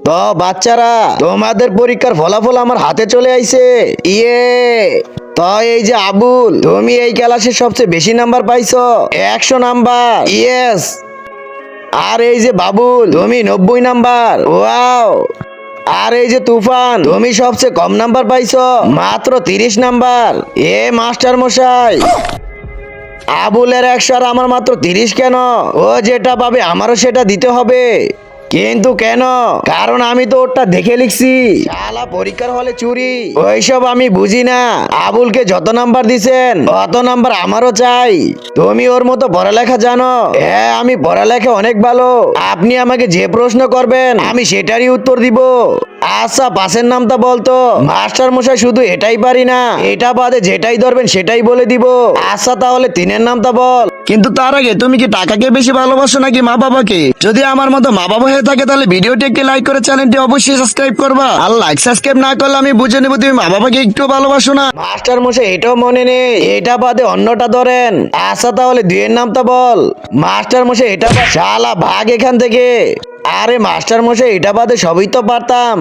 তো বাচ্চারা, তোমাদের পরীক্ষার ফলাফল আমার হাতে চলে আইছে। ইয়ে, তো এই যে আবুল, তুমি এই ক্লাসে সবচেয়ে বেশি নাম্বার পাইছো, 100 নাম্বার। ইয়েস। আর এই যে বাবুল, তুমি 90 নাম্বার। ওয়াও। আর এই যে তুফান, তুমি সবচেয়ে কম নাম্বার পাইছো, মাত্র 30 নাম্বার। মাস্টার মশাই, আবুলের 100 আর আমার মাত্র 30 কেন? ও যেটা পাবে আমারও সেটা দিতে হবে। কিন্তু কেন? কারণ আমি তো ওটা দেখে লিখছি। শালা পরীক্ষার হলে চুরি, ওইসব আমি বুঝি না। আবুলকে যত নাম্বার দিছেন অত নাম্বার আমারও চাই। তুমি ওর মতো পড়ালেখা জানো? হ্যাঁ, আমি পড়ালেখা অনেক ভালো। আপনি আমাকে যে প্রশ্ন করবেন আমি সেটারই উত্তর দিব। আচ্ছা, পাশের নামটা বলতো। মাস্টার মশাই, শুধু এটাই পারি না, এটা বাদে যেটাই ধরবেন সেটাই বলে দিব। আচ্ছা, তাহলে 3-এর নামটা বল। কিন্তু তার আগে তুমি কি টাকাকে বেশি ভালোবাসো নাকি মা বাবাকে? যদি আমার মতো মা বাবা হয়ে থাকে তাহলে ভিডিওটি একটি লাইক করে চ্যানেলটি অবশ্যই সাবস্ক্রাইব করবা। আর লাইক সাবস্ক্রাইব না করলে আমি বুঝে নেবো তুমি মা বাবাকে একটু ভালোবাসো না। মাস্টার মশাই, এটাও মনে নেই, এটা বাদে অন্যটা ধরেন। আচ্ছা, তাহলে 2-এর নামটা বল। মাস্টার মশাই, এটা শালা ভাগ এখান থেকে। আরে মাস্টার মশাই, এটা বাদে সবই তো পারতাম।